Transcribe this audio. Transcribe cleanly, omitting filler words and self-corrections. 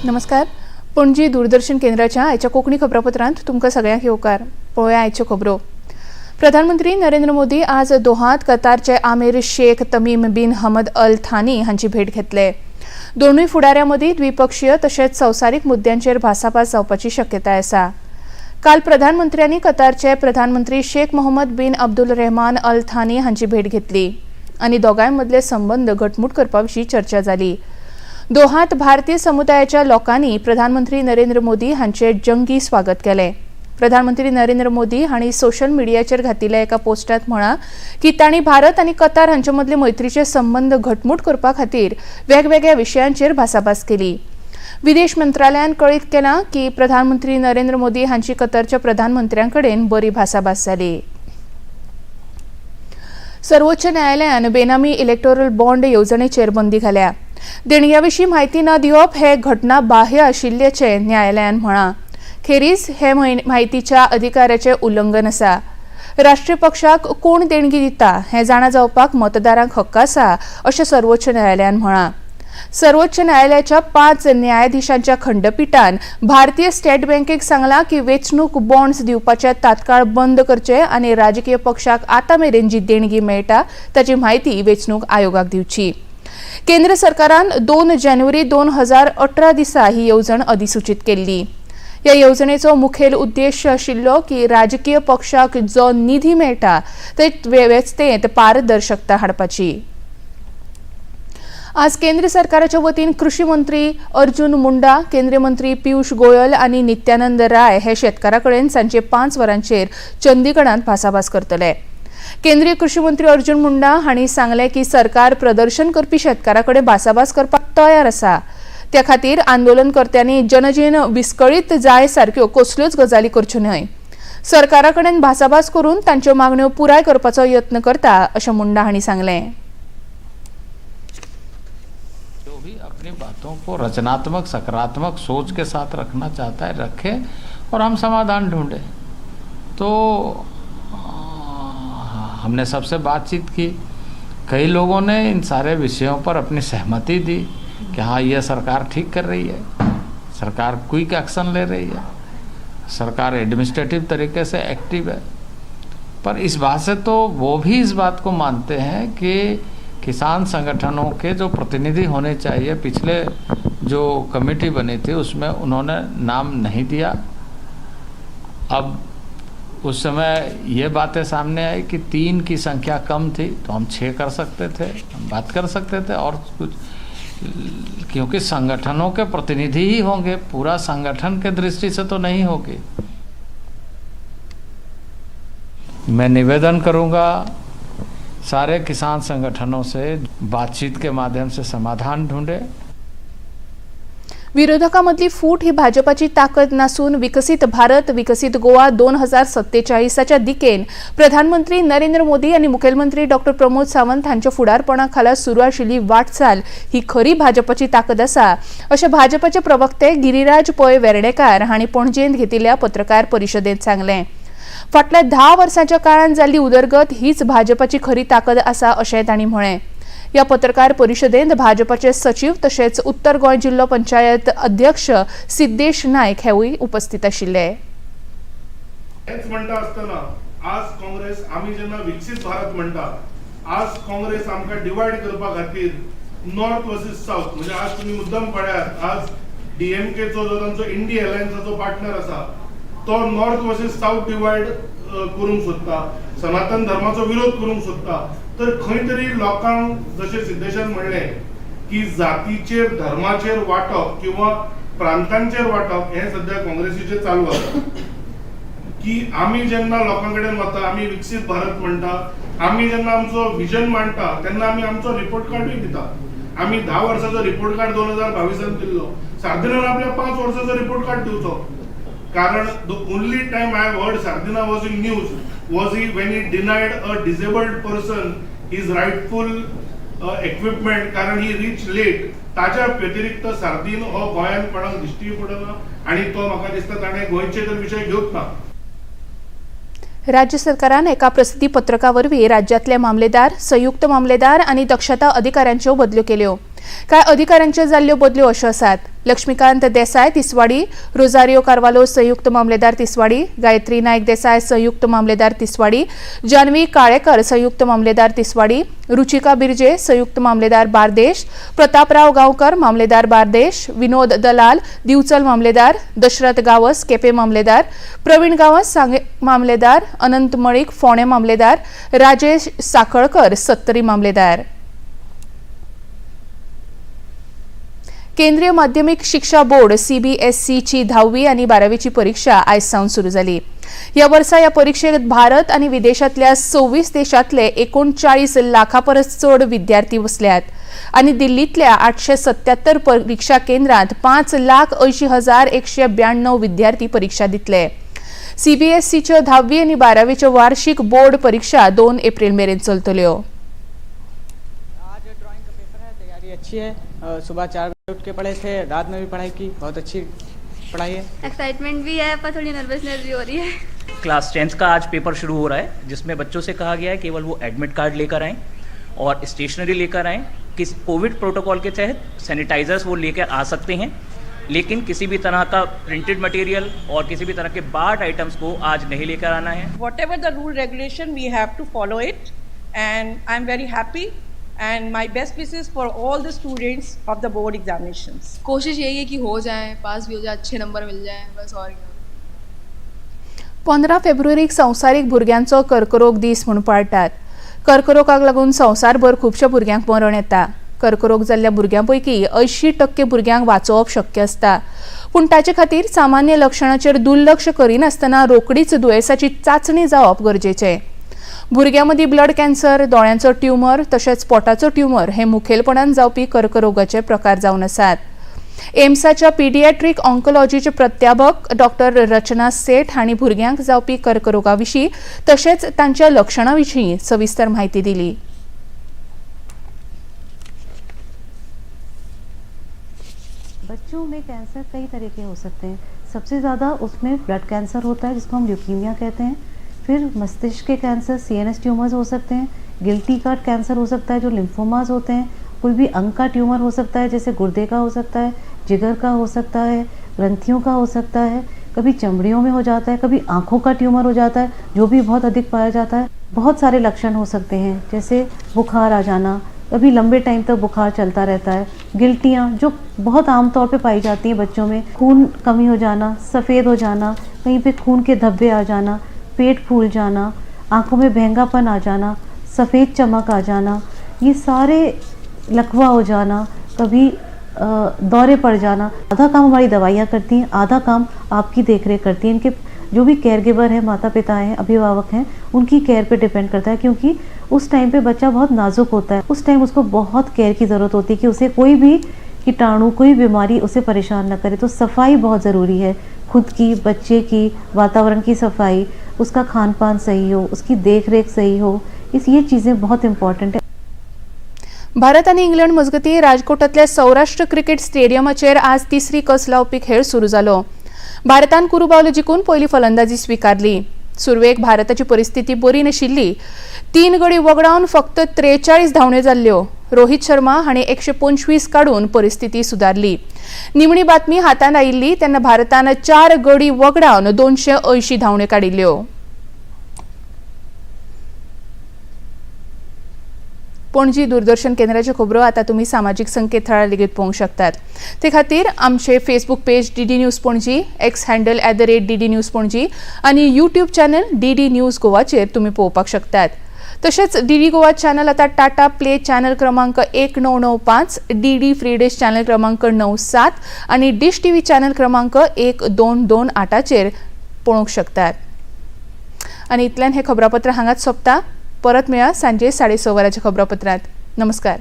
नमस्कार. पणजी दूरदर्शन केंद्राच्या आयच्या कोंकणी खबरापत्रांत तुमकां सगळ्यांक येवकार. पळोवया आयच्यो खबरो. प्रधानमंत्री नरेंद्र मोदी आज दोहात कतारचे आमीर शेख तमीम बिन हमद अल थानी हांची भेट घेतले. दोनूय फुडाऱ्यां मदीं द्विपक्षीय तशेंच संवसारीक मुद्द्यांचेर भासाभास जावपाची शक्यताय आसा. काल प्रधानमंत्र्यांनी कतारचे प्रधानमंत्री शेख मोहम्मद बिन अब्दुल रहमान अल थानी हांची भेट घेतली आनी दोगांय मदले संबंद घटमूट करपा विशीं चर्चा जाली. दोहात भारतीय समुदायाच्या लोकांनी प्रधानमंत्री नरेंद्र मोदी हांचे जंगी स्वागत केले. प्रधानमंत्री नरेंद्र मोदी हांणी सोशल मिडियाचेर घातिल्ल्या एका पोस्टांत म्हळां की तांणी भारत आनी कतार हांचे मदले मैत्रीचे संबंद घटमूट करपा खातीर वेगवेगळ्या विशयांचेर भासाभास केली. विदेश मंत्रालयान कळीत केलां की प्रधानमंत्री नरेंद्र मोदी हांची कतारच्या प्रधानमंत्र्यां कडेन बरी भासाभास जाली. सर्वोच्च न्यायालयान बेनामी इलेक्टोरल बॉन्ड येवजणेचेर बंदी घाल्या. देणग्या विशीं म्हायती न दिवप हे घटना बाह्य आशिल्ल्याचें न्यायालयान म्हळां. खेरीज हे म्हायतीच्या अधिकाराचें उल्लंघन आसा. राष्ट्रीय पक्षाक कोण देणगी दिता हें जाणा जावपाक मतदारांक हक्क आसा अशें सर्वोच्च न्यायालयान म्हळां. सर्वोच्च न्यायालयाच्या 5 न्यायाधीशांच्या खंडपीठान भारतीय स्टेट बँकेक सांगलां की वेंचणूक बॉन्ड्स दिवपाचे तात्काळ बंद करचे आनी राजकीय पक्षाक आतां मेरेन जी देणगी मेळटा ताची म्हायती वेंचणूक आयोगाक दिवची. केंद्र सरकारान 2 जानेवारी 2018 दिसा ही येवजण अधिसूचित केल्ली. ह्या येवजणेचो मुखेल उद्देश आशिल्लो की राजकीय पक्षाक जो निधी मेळटा ते वेवस्थेंत पारदर्शकता हाडपाची. आज केंद्र सरकाराच्या वतीन कृषी मंत्री अर्जुन मुंडा, केंद्रीय मंत्री पियुष गोयल आनी नित्यानंद राय हे शेतकारां कडेन सांजे 5 वरांचेर चंदीगडांत भासाभास करतले. केंद्रीय कृषी मंत्री अर्जुन मुंडा हांणी सांगलें की सरकार प्रदर्शन करपी शेतकारां कडेन भासाभास करपाक तयार आसा. त्या खातीर आंदोलनकर्त्यांनी जनजीण विस्कळीत जाय सारक्यो कसल्योच गजाली करच्यो न्हय. सरकारा कडेन भासाभास करून तांच्यो मागण्यो पुराय करपाचो यत्न करता अशें मुंडा हांणी सांगलें. जो भी अपनी बातों को रचनात्मक सकारात्मक सोच के साथ रखना चाहता है रखे और हम समाधान ढूंढे. तो हमने सबसे बातचीत की. कई लोगों ने इन सारे विषयों पर अपनी सहमति दी कि हाँ ये सरकार ठीक कर रही है, सरकार क्विक एक्शन ले रही है, सरकार एडमिनिस्ट्रेटिव तरीके से एक्टिव है. पर इस बात से तो वो भी इस बात को मानते हैं कि किसान संगठनों के जो प्रतिनिधि होने चाहिए, पिछले जो कमेटी बनी थी उसमें उन्होंने नाम नहीं दिया. अब उस समय ये बातें सामने आई कि 3 की संख्या कम थी तो हम 6 कर सकते थे, हम बात कर सकते थे और कुछ, क्योंकि संगठनों के प्रतिनिधि ही होंगे, पूरा संगठन के दृष्टि से तो नहीं होगी. मैं निवेदन करूंगा सारे किसान संगठनों से बातचीत के माध्यम से समाधान ढूंढे. विरोधकांमदली फूट ही भाजपाची ताकद नासून विकसित भारत विकसित गोवा 2047च्या दिकेन प्रधानमंत्री नरेंद्र मोदी आणि मुखेलमंत्री डॉ प्रमोद सावंत हांच्या फुडारपणाखाला सुरू आशिल्ली वाटचाल ही खरी भाजपाची ताकद आसा अशें भाजपाचे प्रवक्ते गिरिराज पै वेर्णेकार हांणी पणजेंत घेतिल्ल्या पत्रकार परिशदेंत सांगलें. फाटल्या 10 वर्सांच्या काळांत जाल्ली उदरगत हीच भाजपाची खरी ताकद आसा अशें तांणी म्हळें. या पत्रकार परिशदेंत भाजपाचे सचिव तशेंच उत्तर गोंय जिल्लो पंचायत अध्यक्ष सिद्धेश नायक हेवूय उपस्थित आशिल्ले. हेच म्हणटा आसतना आज काँग्रेस आमी जेन्ना विकसीत भारत म्हणटा, आज काँग्रेस आमकां डिवायड करपा खातीर नॉर्थ वर्सीस साऊथ, म्हणजे आज तुम्ही मुद्दम पळयात आज डीएमकेचो जो तांचो इंडी अलायन्साचो पार्टनर आसा तो नॉर्थ वर्सीस साऊथ डिवायड करूंक सोदता, सनातन धर्माचो विरोध करूंक सोदता. तर खंय तरी लोकांक जशें सिद्धेशान म्हणलें की जातीचेर धर्माचेर वाटप किंवा प्रांतांचेर वाटप हे सध्या काँग्रेसीचे चालू आसा. की आमी जेन्ना लोकां कडेन वता, आमी विकसीत भारत म्हणटा, आमी जेन्ना आमचो विजन मांडटा तेन्ना आमी आमचो रिपोर्ट कार्डूय दिता. आमी 10 वर्साचो रिपोर्ट कार्ड 2022 दिल्लो, सार्दिनान आपल्या 5 वर्साचो रिपोर्ट कार्ड दिवचो. कारण the only time I have heard Sardina was in news was when he denied a disabled person his rightful equipment कारण he reached late. ताच्या व्यतिरिक्त सार्दीन हो गोंयांत कोणाक दिश्टी पडना आणि तो म्हाका दिसता ताणें गोंयचे तर विशय घेवच ना. राज्य सरकारान एका प्रसिद्धी पत्रकावरवीं राज्यातले मामलेदार, संयुक्त मामलेदार आणि दक्षता अधिकाऱ्यांच्यो बदल्यो केल्यो. काय अधिकाऱ्यांच्यो जाल्ल्यो बदल्यो अश्यो आसात. लक्ष्मीकांत देसाय तिसवाडी, रोजारियो कार्वालो संयुक्त मामलेदार तिसवाडी, गायत्री नायक देसाय संयुक्त मामलेदार तिसवाडी, जानवी काळेकर संयुक्त मामलेदार तिसवाडी, रुचिका बिर्जे संयुक्त मामलेदार बार्देश, प्रतापराव गांवकर मामलेदार बार्देश, विनोद दलाल दिवचल मामलेदार, दशरथ गावस केपे मामलेदार, प्रवीण गावस सांगे मामलेदार, अनंत मळीक फोणे मामलेदार, राजेश साखळकर सत्तरी मामलेदार. केंद्रीय माध्यमिक शिक्षा बोर्ड CBSEची 10वी आणि 12वीची परीक्षा आयज सावन सुरू जाली. या वर्सा या परीक्षेत भारत आणि विदेशातल्या 26 देशातले 39 लाखा परस चड विद्यार्थी बसल्यात आणि दिल्लीतल्या 877 परीक्षा केंद्रांत 5,80,192 विद्यार्थी परीक्षा दितले. CBSEच्यो 10वी आणि 12वीच्यो वार्षिक बोर्ड परीक्षा 2 एप्रिल मेरेन चलतल्यो. आज ड्राइंग का पेपर है, तैयारी अच्छी है. सुबह 4 बजे उठ के पढ़े थे, रात में भी पढ़ाई की, बहुत अच्छी पढ़ाई है. एक्साइटमेंट भी है पर थोड़ी नर्वसनेस भी हो रही है. क्लास 10th का आज पेपर शुरू हो रहा है, जिसमें बच्चों से कहा गया है केवल वो एडमिट कार्ड लेकर आएं और स्टेशनरी लेकर आएं. किस कोविड प्रोटोकॉल के तहत सैनिटाइजर्स वो लेकर आ सकते हैं, लेकिन किसी भी तरह का प्रिंटेड मटेरियल और किसी भी तरह के बार्ड आइटम्स को आज नहीं लेकर आना है. Whatever the rule regulation, we have to follow it, and I'm very happy. And my best wishes for all the students of the board examinations. कोशिश यही है कि हो जाए, पास भी हो जाए, अच्छे नंबर मिल जाए, बस और क्या. 15 फेब्रुवारीक संवसारीक भुरग्यांचो कर्करोग दीस म्हूण पाळटात. कर्करोगाक लागून संवसारभर खुबश्या भुरग्यांक मरण येता. कर्करोग जाल्ल्या भुरग्यां पैकी 80% भुरग्यांक वाचोवप शक्य आसता, पूण ताचे खातीर सामान्य लक्षणांचेर दुर्लक्ष करिनासतना रोखडीच दुयेसाची चांचणी जावप गरजेचें. भुरग्यां मदीं ब्लड कॅन्सर, दोळ्यांचो ट्युमर तशेंच पोटाचो ट्युमर हे मुखेलपणान जावपी कर्करोगाचे प्रकार जावन आसात. एम्साच्या पिडियाट्रीक ऑन्कोलॉजीचे प्राध्यापक डॉक्टर रचना सेठ हांणी भुरग्यांक जावपी कर्करोगा विशीं तशेंच तांच्या लक्षणां विशीं सविस्तर म्हायती दिली. बच्चों में कैंसर कई तरह के हो सकते हैं. सबसे ज़्यादा उसमें ब्लड कैंसर होता है जिसको हम ल्यूकीमिया कहते हैं. फिर मस्तिष्क के कैंसर CNS ट्यूमर्स हो सकते हैं. गिल्टी का कैंसर हो सकता है जो लिम्फोमास होते हैं. कोई भी अंग का ट्यूमर हो सकता है जैसे गुर्दे का हो सकता है, जिगर का हो सकता है, ग्रंथियों का हो सकता है. कभी चमड़ियों में हो जाता है, कभी आँखों का ट्यूमर हो जाता है जो भी बहुत अधिक पाया जाता है. बहुत सारे लक्षण हो सकते हैं जैसे बुखार आ जाना, कभी लंबे टाइम तक बुखार चलता रहता है. गिल्टियाँ जो बहुत आम तौर पे पाई जाती हैं बच्चों में, खून कमी हो जाना, सफ़ेद हो जाना, कहीं पे खून के धब्बे आ जाना, पेट फूल जाना, आँखों में भैंगापन आ जाना, सफ़ेद चमक आ जाना, ये सारे लकवा हो जाना, कभी दौरे पड़ जाना. आधा काम हमारी दवाइयाँ करती हैं, आधा काम आपकी देखरेख करती हैं. इनके जो भी केयर गिवर हैं, माता पिता हैं, अभिभावक हैं, उनकी केयर पे डिपेंड करता है, क्योंकि उस टाइम पे बच्चा बहुत नाजुक होता है. उस टाइम उसको बहुत केयर की ज़रूरत होती है कि उसे कोई भी कीटाणु, कोई बीमारी उसे परेशान न करे. तो सफाई बहुत ज़रूरी है, खुद की, बच्चे की, वातावरण की सफाई, उसका खान पान सही हो, उसकी देख रेख सही हो, ये चीज़ें बहुत इम्पॉर्टंट है. भारत आणि इंग्लंड मजगती राजकोटातल्या सौराष्ट्र क्रिकेट स्टेडियमाचेर आज तिसरी कस लावपी खेळ सुरू जालो. भारतान कुरुबावलो जिखून पयली फलंदाजी स्वीकारली. सुरवेक भारताची परिस्थिती बरी नाशिल्ली. 3 गडी वगडावन फक्त 43 धांवड्यो जाल्ल्यो. रोहित शर्मा हाणें 125 काडून परिस्थिती सुदारली. निमणी बातमी हातांत आयिल्ली तेन्ना भारतान 4 गडी वगडावन 280 धांवड्यो काडिल्ल्यो. पणजी दूरदर्शन केंद्राच्यो खबरो आता तुम्ही सामाजिक संकेतथळार लेगीत पळोवंक शकतात. ते खातीर आमचे Facebook page DD news Panaji, x handle @DD news Panaji आणि यूट्यूब चॅनल DD न्यूज गोवाचेर तुम्ही पळोवपाक शकतात. तशेंच DD गोवा चॅनल आता टाटा प्ले चॅनल क्रमांक 1995, DD फ्री डिश चॅनल क्रमांक 97 आणि डिश TV चॅनल क्रमांक 1228चेर पळोवंक शकतात. आणि इतल्यान हे खबरापत्र हांगाच सोंपता. परत मेळा सांजे 6:30 वरांच्या खबरापत्रांत. नमस्कार.